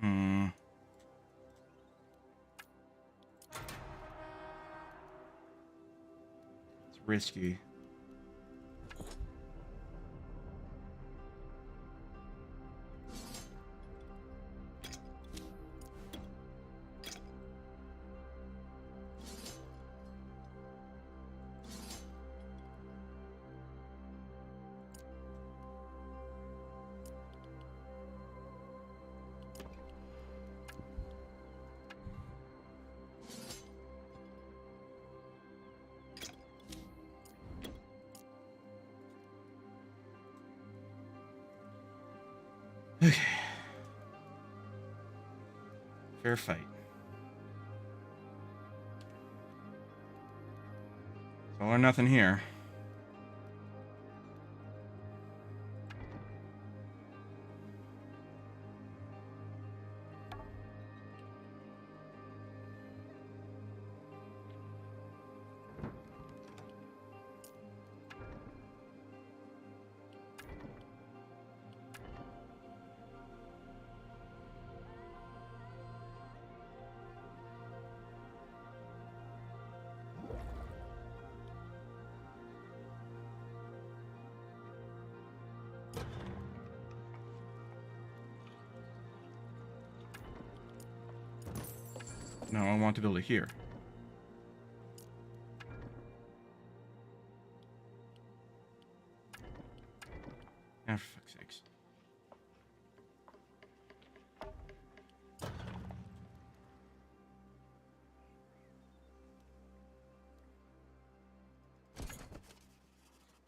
Speaker 1: Hmm. It's risky. Okay. Fair fight. All or nothing here. No, I want to build it here. Ah, for fuck's sakes.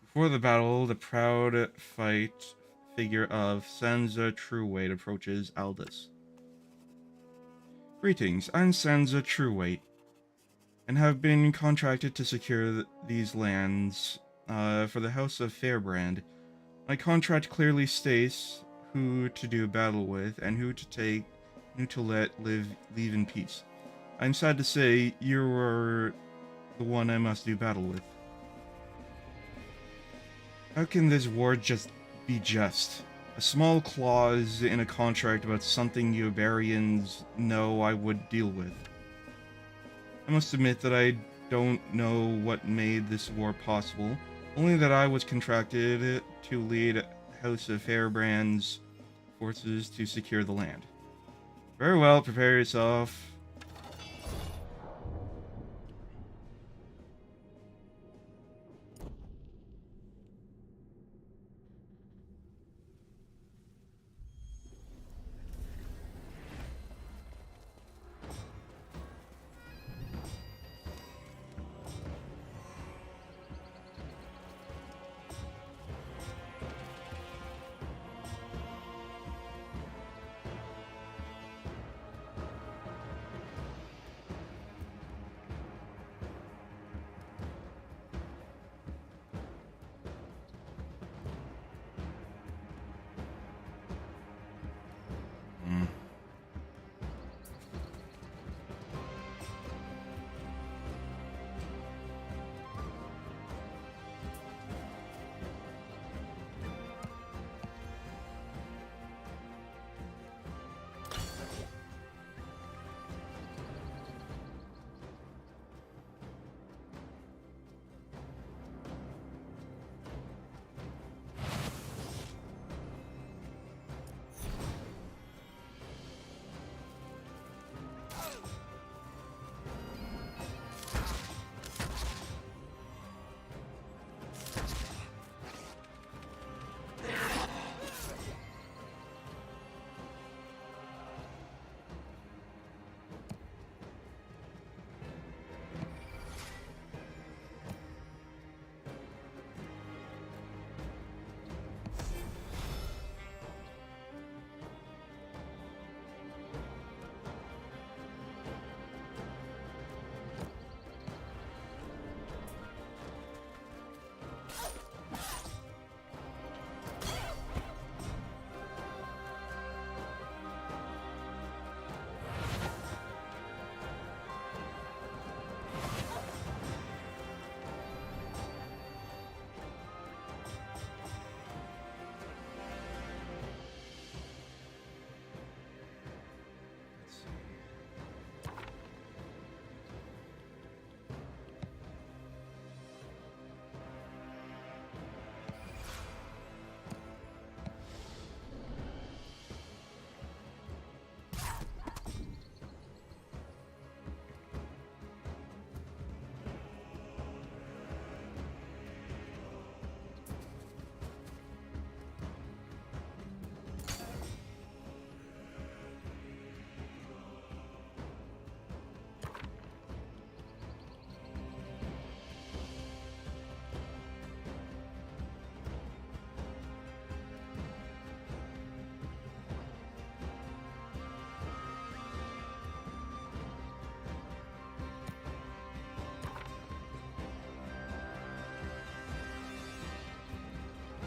Speaker 1: Before the battle, the proud fight figure of Sansa Trueweight approaches Aldous. Greetings, I'm Sansa Trueweight, and have been contracted to secure these lands for the House of Fairbrand. My contract clearly states who to do battle with and who to let leave in peace. I'm sad to say you are the one I must do battle with. How can this war just be just? A small clause in a contract about something you Barians know I would deal with. I must admit that I don't know what made this war possible, only that I was contracted to lead House of Fairbrand's forces to secure the land. Very well, prepare yourself.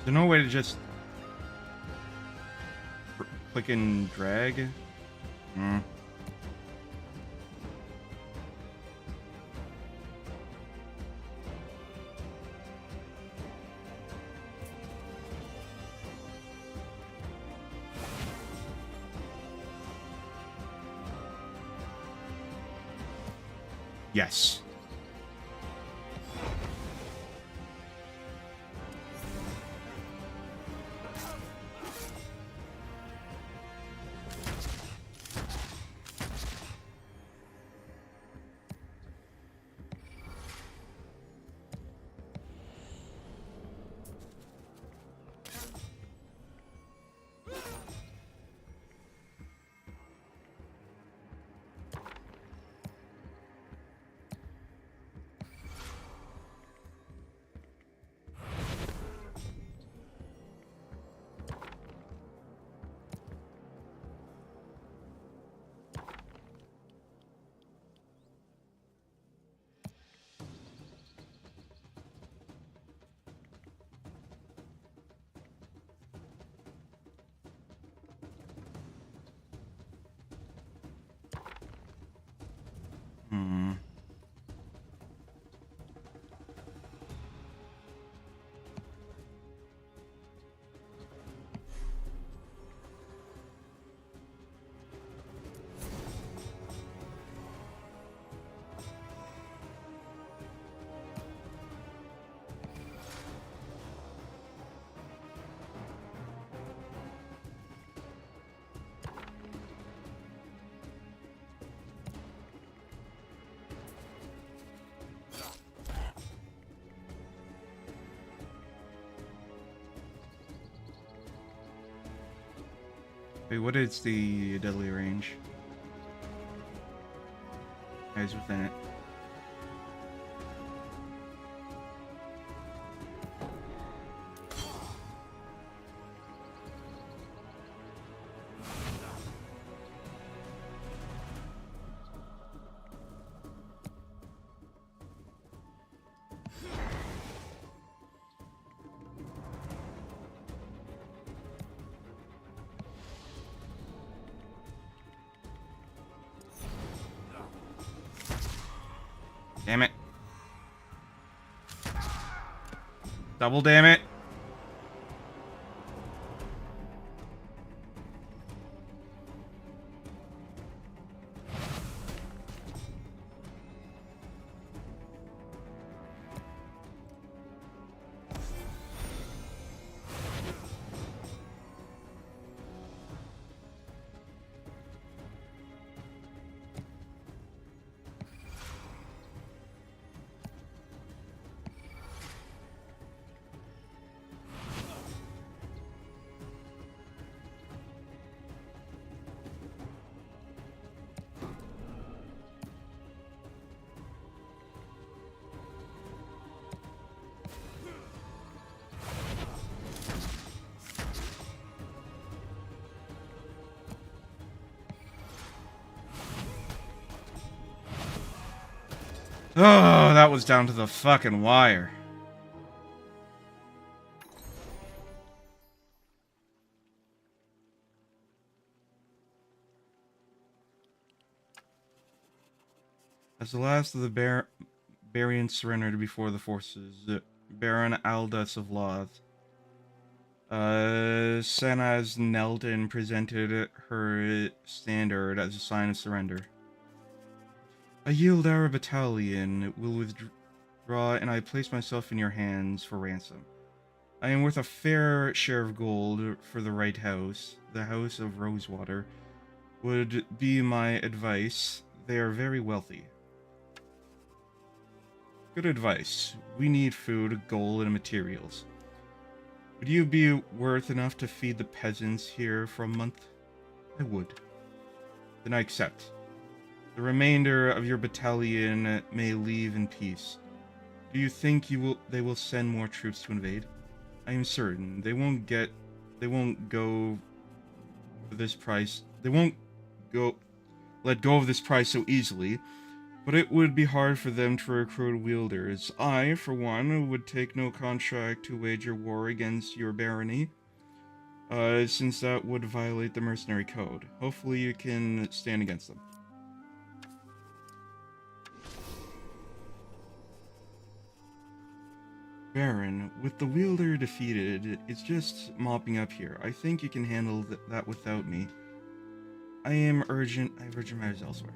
Speaker 1: There's no way to just click and drag? Hmm. Yes. Hmm. Wait, what is the deadly range? Guys within it. Damn it. Double damn it. Oh, that was down to the fucking wire. As the last of the Barians surrendered before the forces, Baron Aldous of Loth, Senaz knelt and presented her standard as a sign of surrender. I yield our battalion, will withdraw, and I place myself in your hands for ransom. I am worth a fair share of gold for the right house. The House of Rosewater would be my advice. They are very wealthy. Good advice. We need food, gold, and materials. Would you be worth enough to feed the peasants here for a month? I would. Then I accept. The remainder of your battalion may leave in peace. Do you think they will send more troops to invade? I am certain they won't go for this price. They won't let go of this prize so easily. But it would be hard for them to recruit wielders. I, for one, would take no contract to wage a war against your barony, since that would violate the mercenary code. Hopefully you can stand against them. Baron, with the wielder defeated, it's just mopping up here. I think you can handle that without me. I have urgent matters elsewhere.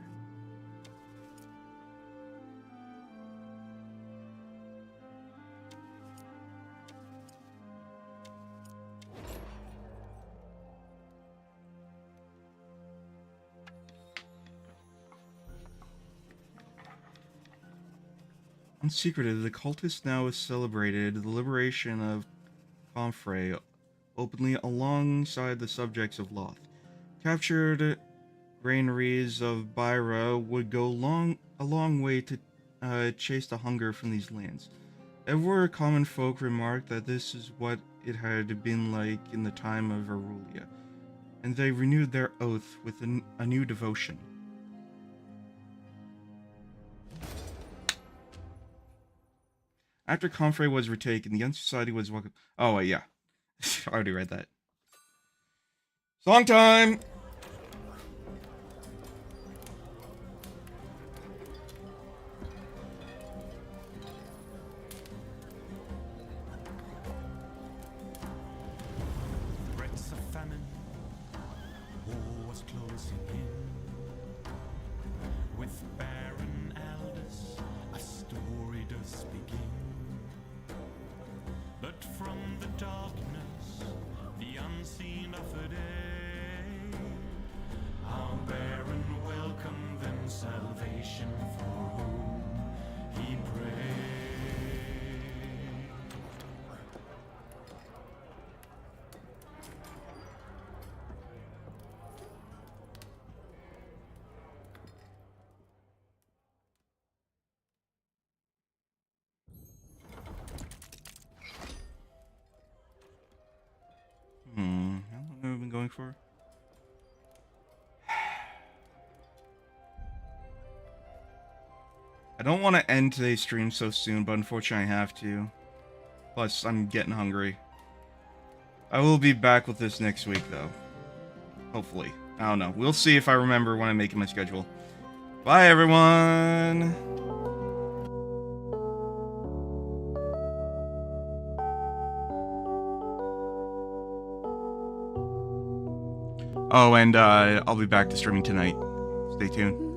Speaker 1: Unsecreted, the cultists now have celebrated the liberation of Confray openly alongside the subjects of Loth. Captured granaries of Byra would go a long way to chase the hunger from these lands. Ever common folk remarked that this is what it had been like in the time of Aurelia, and they renewed their oath with a new devotion. After Confray was retaken, the young society was welcome. Oh, wait, yeah. I already read that. Song time!
Speaker 3: Threats of famine, war was closing in. With Baron Aldous, a story does begin. But from the darkness, the unseen of a day, our Baron welcomed them salvation for whom he prayed.
Speaker 1: How long have we been going for? I don't want to end today's stream so soon, but unfortunately I have to. Plus, I'm getting hungry. I will be back with this next week, though. Hopefully. I don't know. We'll see if I remember when I'm making my schedule. Bye, everyone! Oh, and I'll be back to streaming tonight. Stay tuned.